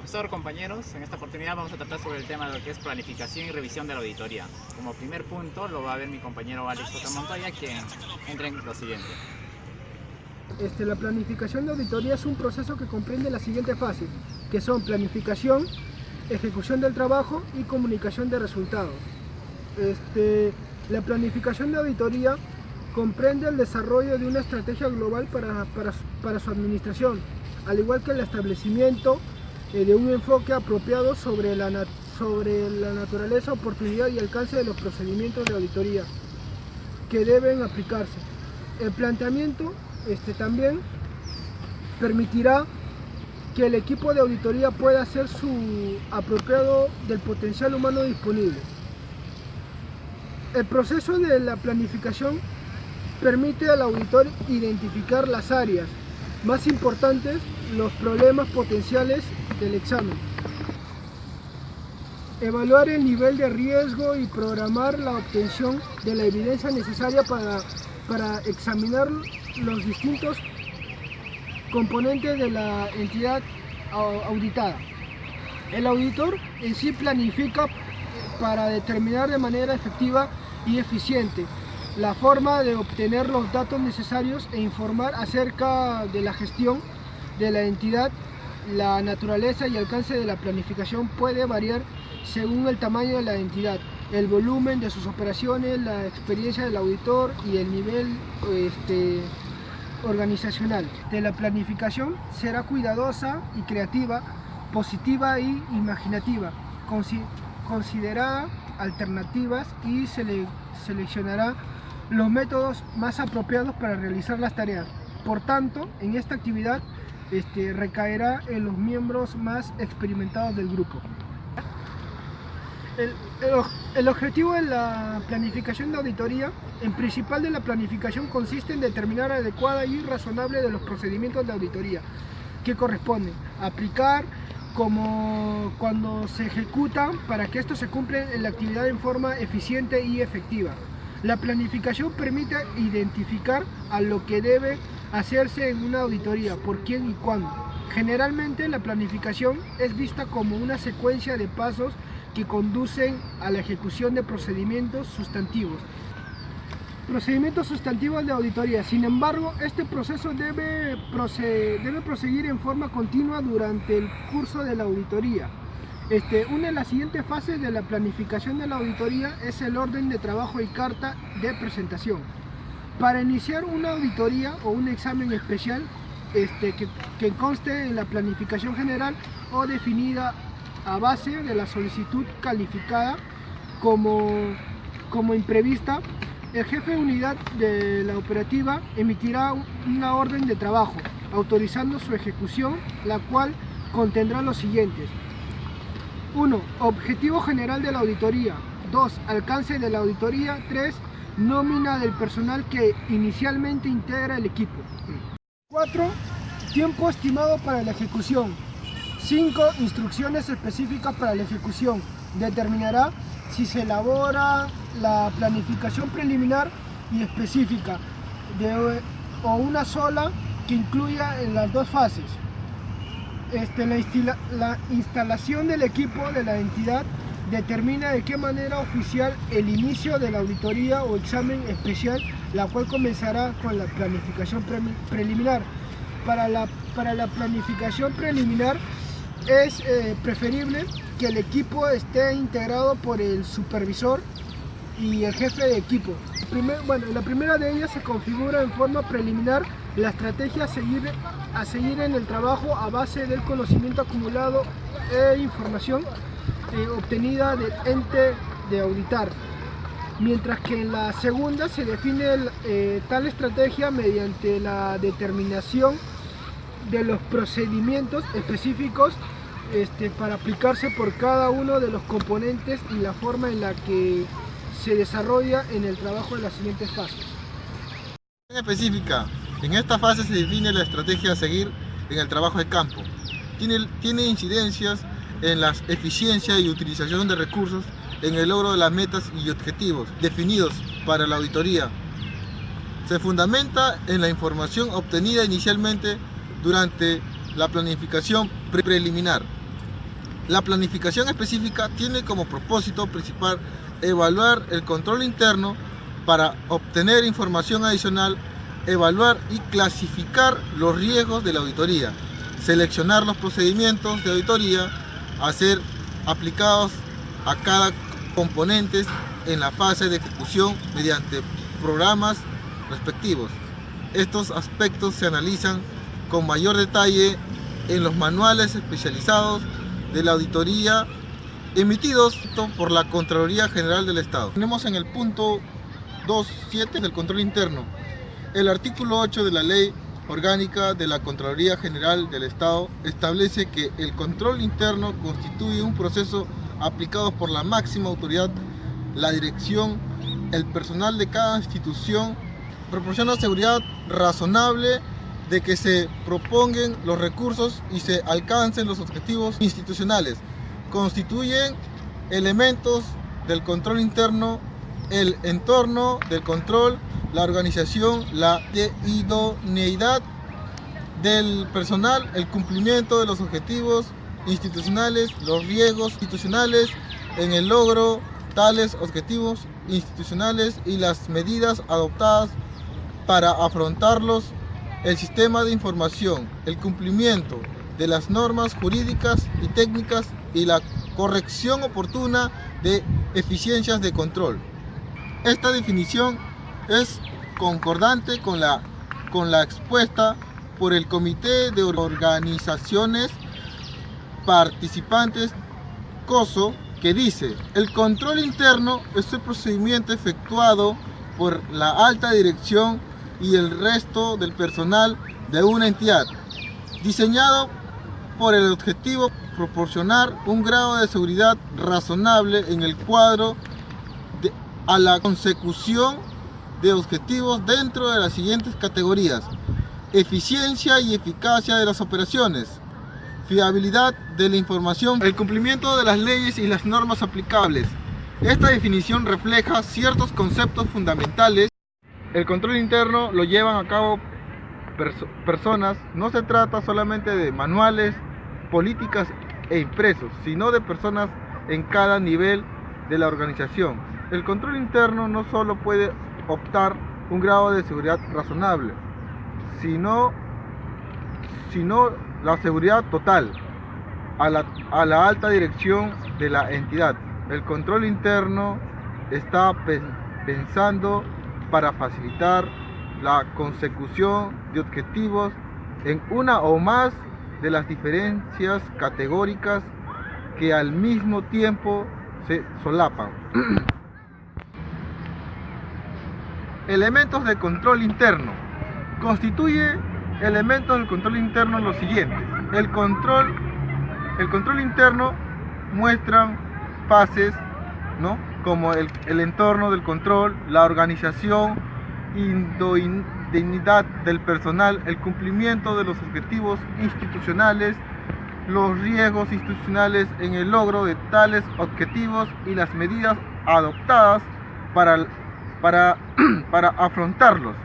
Profesor, compañeros, en esta oportunidad vamos a tratar sobre el tema de lo que es planificación y revisión de la auditoría. Como primer punto lo va a ver mi compañero Alex J. Montoya, quien entra en lo siguiente. La planificación de auditoría es un proceso que comprende la siguiente fase, que son planificación, ejecución del trabajo y comunicación de resultados. La planificación de auditoría comprende el desarrollo de una estrategia global para su administración, al igual que el establecimiento de un enfoque apropiado sobre la naturaleza, oportunidad y alcance de los procedimientos de auditoría que deben aplicarse. El planteamiento también permitirá que el equipo de auditoría pueda hacer su apropiado del potencial humano disponible. El proceso de la planificación permite al auditor identificar las áreas más importantes, los problemas potenciales del examen, evaluar el nivel de riesgo y programar la obtención de la evidencia necesaria para examinar los distintos componentes de la entidad auditada. El auditor en sí planifica para determinar de manera efectiva y eficiente la forma de obtener los datos necesarios e informar acerca de la gestión de la entidad. La naturaleza y alcance de la planificación puede variar según el tamaño de la entidad, el volumen de sus operaciones, la experiencia del auditor y el nivel organizacional. La planificación será cuidadosa y creativa, positiva y imaginativa, considerará alternativas y seleccionará los métodos más apropiados para realizar las tareas. Por tanto, en esta actividad recaerá en los miembros más experimentados del grupo. El objetivo de la planificación de auditoría, en principal de la planificación, consiste en determinar adecuada y razonable de los procedimientos de auditoría que corresponden aplicar como cuando se ejecutan para que estos se cumplan en la actividad en forma eficiente y efectiva. La planificación permite identificar a lo que debe hacerse en una auditoría, por quién y cuándo. Generalmente la planificación es vista como una secuencia de pasos que conducen a la ejecución de procedimientos sustantivos. Procedimientos sustantivos de auditoría. Sin embargo, este proceso debe proseguir en forma continua durante el curso de la auditoría. Una de las siguientes fases de la planificación de la auditoría es el orden de trabajo y carta de presentación. Para iniciar una auditoría o un examen especial que conste en la planificación general o definida a base de la solicitud calificada como imprevista, el jefe de unidad de la operativa emitirá una orden de trabajo autorizando su ejecución, la cual contendrá los siguientes: 1. Objetivo general de la auditoría. 2. Alcance de la auditoría. 3. Nómina del personal que inicialmente integra el equipo. 4. Tiempo estimado para la ejecución. 5. Instrucciones específicas para la ejecución. Determinará si se elabora la planificación preliminar y específica o una sola que incluya en las dos fases. La instalación del equipo de la entidad determina de qué manera oficial el inicio de la auditoría o examen especial, la cual comenzará con la planificación preliminar. Para la planificación preliminar es preferible que el equipo esté integrado por el supervisor y el jefe de equipo. La primera de ellas se configura en forma preliminar la estrategia a seguir en el trabajo a base del conocimiento acumulado e información obtenida del ente de auditar, mientras que en la segunda se define tal estrategia mediante la determinación de los procedimientos específicos para aplicarse por cada uno de los componentes y la forma en la que se desarrolla en el trabajo de las siguientes fases. En específica, en esta fase se define la estrategia a seguir en el trabajo de campo. Tiene incidencias en la eficiencia y utilización de recursos, en el logro de las metas y objetivos definidos para la auditoría. Se fundamenta en la información obtenida inicialmente durante la planificación preliminar. La planificación específica tiene como propósito principal evaluar el control interno para obtener información adicional, evaluar y clasificar los riesgos de la auditoría, seleccionar los procedimientos de auditoría a ser aplicados a cada componente en la fase de ejecución mediante programas respectivos. Estos aspectos se analizan con mayor detalle en los manuales especializados de la auditoría emitidos por la Contraloría General del Estado. Tenemos en el punto 2.7 del control interno. El artículo 8 de la Ley Orgánica de la Contraloría General del Estado establece que el control interno constituye un proceso aplicado por la máxima autoridad, la dirección, el personal de cada institución, proporciona seguridad razonable de que se propongan los recursos y se alcancen los objetivos institucionales. Constituyen elementos del control interno el entorno del control, la organización, la idoneidad del personal, el cumplimiento de los objetivos institucionales, los riesgos institucionales en el logro tales objetivos institucionales y las medidas adoptadas para afrontarlos, el sistema de información, el cumplimiento de las normas jurídicas y técnicas y la corrección oportuna de eficiencias de control. Esta definición es concordante con la expuesta por el Comité de Organizaciones Participantes COSO, que dice: el control interno es el procedimiento efectuado por la alta dirección y el resto del personal de una entidad, diseñado por el objetivo proporcionar un grado de seguridad razonable en el cuadro a la consecución de objetivos dentro de las siguientes categorías: eficiencia y eficacia de las operaciones, fiabilidad de la información, el cumplimiento de las leyes y las normas aplicables. Esta definición refleja ciertos conceptos fundamentales. El control interno lo llevan a cabo personas. No se trata solamente de manuales, políticas e impresos, sino de personas en cada nivel de la organización. El control interno no solo puede optar un grado de seguridad razonable, sino la seguridad total a la alta dirección de la entidad. El control interno está pensando para facilitar la consecución de objetivos en una o más de las diferencias categóricas que al mismo tiempo se solapan. Elementos de control interno. Constituye elementos del control interno los siguientes. El control interno muestra fases, ¿no?, como el entorno del control, la organización, idoneidad del personal, el cumplimiento de los objetivos institucionales, los riesgos institucionales en el logro de tales objetivos y las medidas adoptadas para afrontarlos,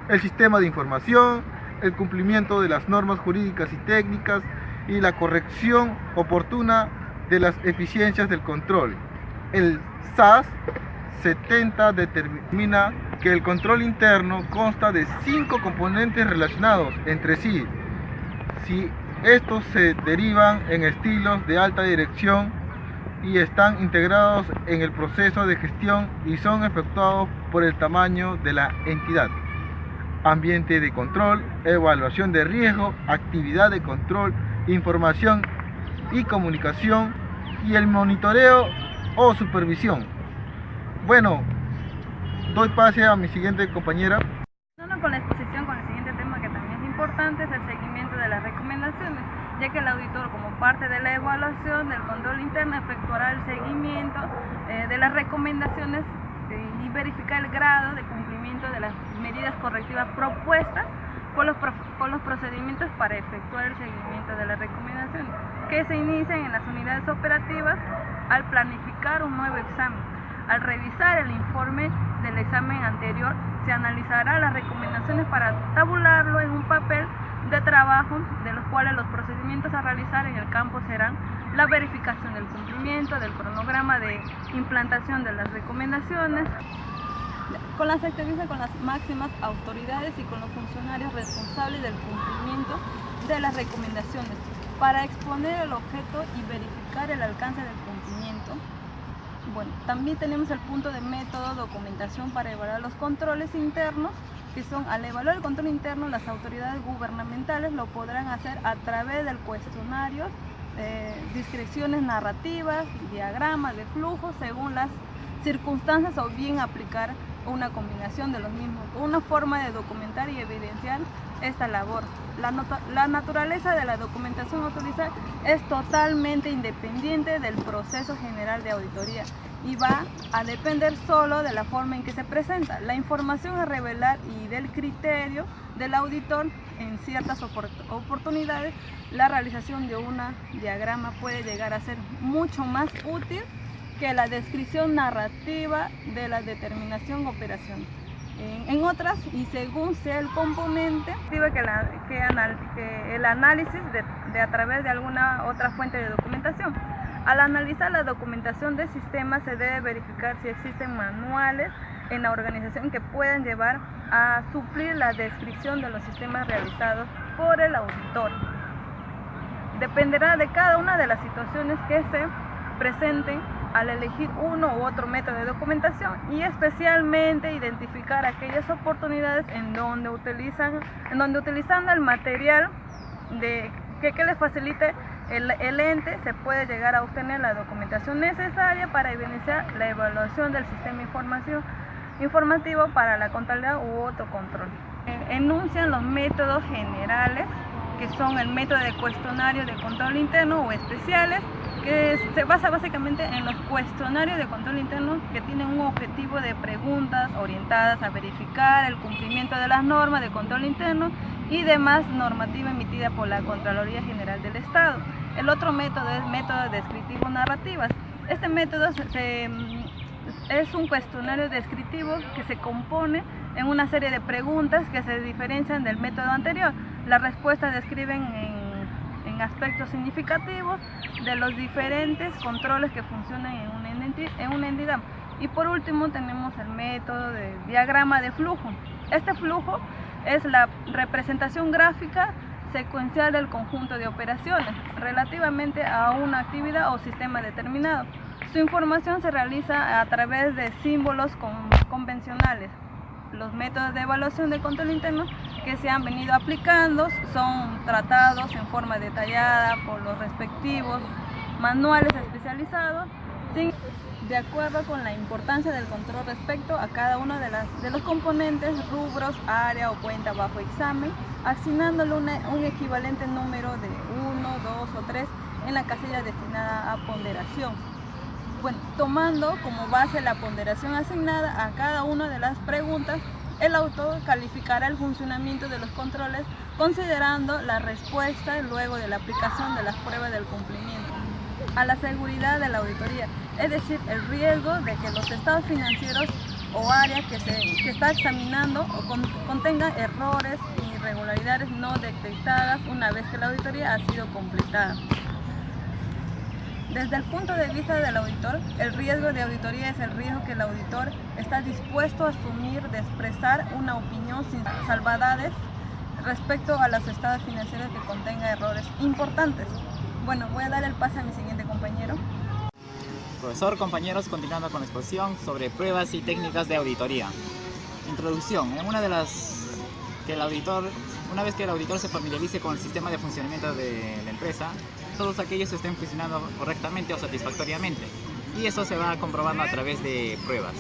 el sistema de información, el cumplimiento de las normas jurídicas y técnicas y la corrección oportuna de las eficiencias del control. El SAS 70 determina que el control interno consta de 5 componentes relacionados entre sí, si estos se derivan en estilos de alta dirección y están integrados en el proceso de gestión y son efectuados por el tamaño de la entidad. Ambiente de control, evaluación de riesgo, actividad de control, información y comunicación y el monitoreo o supervisión. Bueno, doy pase a mi siguiente compañera. Con la exposición con el siguiente tema, que también es importante, es el seguimiento de las recomendaciones, ya que el auditor, como parte de la evaluación del control interno, efectuará el seguimiento de las recomendaciones y verificar el grado de cumplimiento de las medidas correctivas propuestas con los procedimientos para efectuar el seguimiento de las recomendaciones, que se inician en las unidades operativas al planificar un nuevo examen. Al revisar el informe del examen anterior, se analizará las recomendaciones para tabularlo en un papel de trabajo, de los cuales los procedimientos a realizar en el campo serán la verificación del cumplimiento, del cronograma de implantación de las recomendaciones, con las entrevistas con las máximas autoridades y con los funcionarios responsables del cumplimiento de las recomendaciones, para exponer el objeto y verificar el alcance del cumplimiento. Bueno, también tenemos el punto de método, documentación para evaluar los controles internos, que son, al evaluar el control interno, las autoridades gubernamentales lo podrán hacer a través del cuestionario, descripciones narrativas, diagramas de flujo según las circunstancias, o bien aplicar una combinación de los mismos, una forma de documentar y evidenciar esta labor. La naturaleza de la documentación autorizada es totalmente independiente del proceso general de auditoría y va a depender solo de la forma en que se presenta. La información a revelar y del criterio del auditor. En ciertas oportunidades, la realización de un diagrama puede llegar a ser mucho más útil que la descripción narrativa de la determinación operacional. En otras, y según sea el componente, que el análisis de a través de alguna otra fuente de documentación. Al analizar la documentación del sistema, se debe verificar si existen manuales en la organización que puedan llevar a suplir la descripción de los sistemas realizados por el auditor. Dependerá de cada una de las situaciones que se presenten al elegir uno u otro método de documentación, y especialmente identificar aquellas oportunidades en donde utilizando el material que les facilite el ente, se puede llegar a obtener la documentación necesaria para evidenciar la evaluación del sistema informativo para la contabilidad u otro control. Enuncian los métodos generales, que son el método de cuestionario de control interno o especiales, que se basa básicamente en los cuestionarios de control interno, que tienen un objetivo de preguntas orientadas a verificar el cumplimiento de las normas de control interno y demás normativa emitida por la Contraloría General del Estado. El otro método es método descriptivo narrativas. Este método es un cuestionario descriptivo que se compone en una serie de preguntas que se diferencian del método anterior. Las respuestas describen en aspectos significativos de los diferentes controles que funcionan en una entidad. Y por último tenemos el método de diagrama de flujo. Este flujo es la representación gráfica secuencial del conjunto de operaciones relativamente a una actividad o sistema determinado. Su información se realiza a través de símbolos convencionales. Los métodos de evaluación de control interno que se han venido aplicando son tratados en forma detallada por los respectivos manuales especializados, de acuerdo con la importancia del control respecto a cada uno de los componentes, rubros, área o cuenta bajo examen, asignándole un equivalente número de 1, 2 o 3 en la casilla destinada a ponderación. Bueno, tomando como base la ponderación asignada a cada una de las preguntas, el autor calificará el funcionamiento de los controles considerando la respuesta luego de la aplicación de las pruebas del cumplimiento a la seguridad de la auditoría, es decir, el riesgo de que los estados financieros o áreas que está examinando contengan errores e irregularidades no detectadas una vez que la auditoría ha sido completada. Desde el punto de vista del auditor, el riesgo de auditoría es el riesgo que el auditor está dispuesto a asumir de expresar una opinión sin salvedades respecto a los estados financieros que contengan errores importantes. Bueno, voy a dar el pase a mi siguiente compañero. Profesor, compañeros, continuando con la exposición sobre pruebas y técnicas de auditoría. Introducción. Una vez que el auditor se familiarice con el sistema de funcionamiento de la empresa, todos aquellos estén funcionando correctamente o satisfactoriamente, y eso se va comprobando a través de pruebas.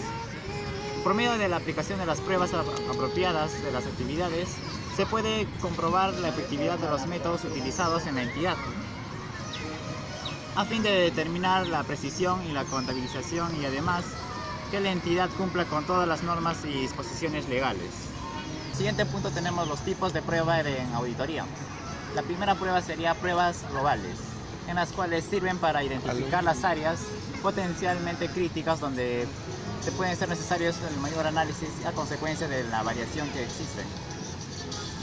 Por medio de la aplicación de las pruebas apropiadas de las actividades, se puede comprobar la efectividad de los métodos utilizados en la entidad, a fin de determinar la precisión y la contabilización, y además que la entidad cumpla con todas las normas y disposiciones legales. Siguiente punto, tenemos los tipos de prueba en auditoría. La primera prueba sería pruebas globales, en las cuales sirven para identificar las áreas potencialmente críticas donde se pueden ser necesarios el mayor análisis a consecuencia de la variación que existe.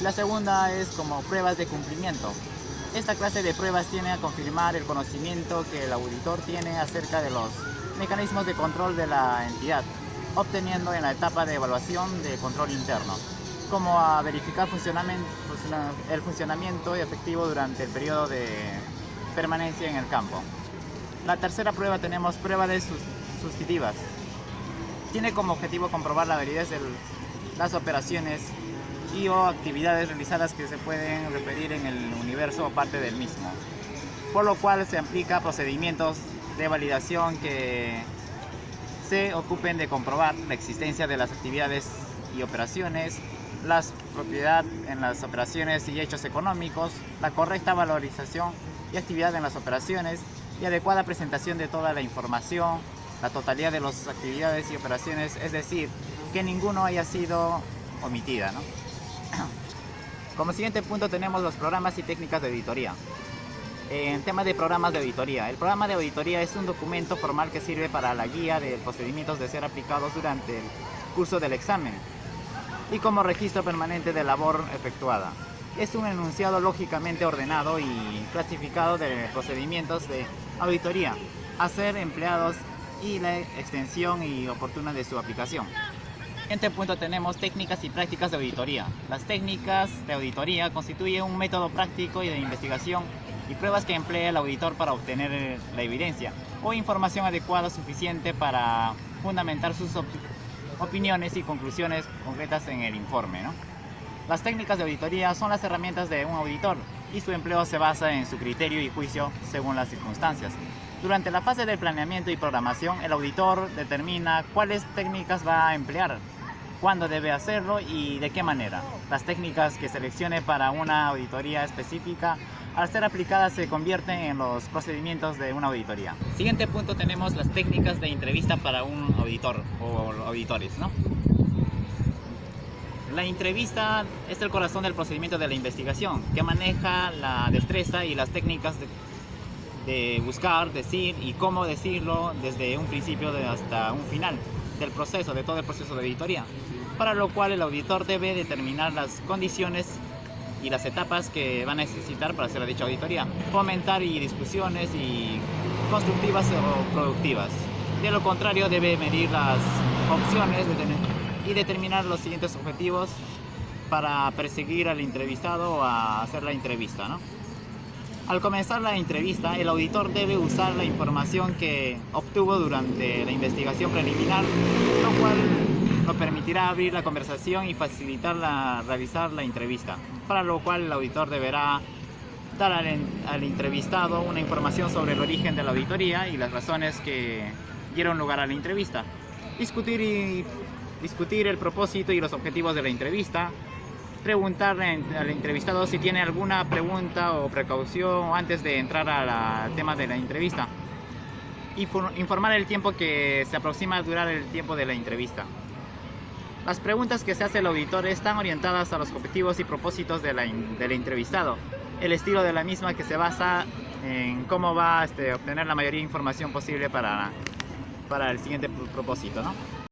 La segunda es como pruebas de cumplimiento. Esta clase de pruebas tiene a confirmar el conocimiento que el auditor tiene acerca de los mecanismos de control de la entidad, obteniendo en la etapa de evaluación de control interno, como a verificar el funcionamiento efectivo durante el periodo de permanencia en el campo. La tercera prueba tenemos prueba de sustitutivas. Tiene como objetivo comprobar la validez de las operaciones y o actividades realizadas que se pueden referir en el universo o parte del mismo, por lo cual se aplica procedimientos de validación que se ocupen de comprobar la existencia de las actividades y operaciones, la propiedad en las operaciones y hechos económicos, la correcta valorización y actividad en las operaciones y adecuada presentación de toda la información, la totalidad de las actividades y operaciones, es decir, que ninguno haya sido omitida, ¿no? Como siguiente punto tenemos los programas y técnicas de auditoría. En tema de programas de auditoría, el programa de auditoría es un documento formal que sirve para la guía de procedimientos de ser aplicados durante el curso del examen y como registro permanente de labor efectuada. Es un enunciado lógicamente ordenado y clasificado de procedimientos de auditoría a ser empleados y la extensión y oportuna de su aplicación. En este punto tenemos técnicas y prácticas de auditoría. Las técnicas de auditoría constituyen un método práctico y de investigación y pruebas que emplea el auditor para obtener la evidencia o información adecuada suficiente para fundamentar sus opiniones y conclusiones concretas en el informe, ¿no? Las técnicas de auditoría son las herramientas de un auditor y su empleo se basa en su criterio y juicio según las circunstancias. Durante la fase de planeamiento y programación, el auditor determina cuáles técnicas va a emplear, cuándo debe hacerlo y de qué manera. Las técnicas que seleccione para una auditoría específica, al ser aplicadas, se convierten en los procedimientos de una auditoría. Siguiente punto tenemos las técnicas de entrevista para un auditor o auditores, ¿no? La entrevista es el corazón del procedimiento de la investigación, que maneja la destreza y las técnicas de buscar, decir y cómo decirlo desde un principio hasta un final del proceso, de todo el proceso de auditoría, para lo cual el auditor debe determinar las condiciones y las etapas que va a necesitar para hacer dicha auditoría, fomentar discusiones constructivas o productivas. De lo contrario, debe medir las opciones y determinar los siguientes objetivos para perseguir al entrevistado o a hacer la entrevista, ¿no? Al comenzar la entrevista, el auditor debe usar la información que obtuvo durante la investigación preliminar, lo cual lo permitirá abrir la conversación y facilitar realizar la entrevista, para lo cual el auditor deberá dar al entrevistado una información sobre el origen de la auditoría y las razones que dieron lugar a la entrevista, discutir el propósito y los objetivos de la entrevista, preguntarle al entrevistado si tiene alguna pregunta o precaución antes de entrar al tema de la entrevista y informar el tiempo que se aproxima a durar el tiempo de la entrevista. Las preguntas que se hace el auditor están orientadas a los objetivos y propósitos del entrevistado, el estilo de la misma que se basa en cómo va a obtener la mayoría de información posible para el siguiente propósito, ¿no?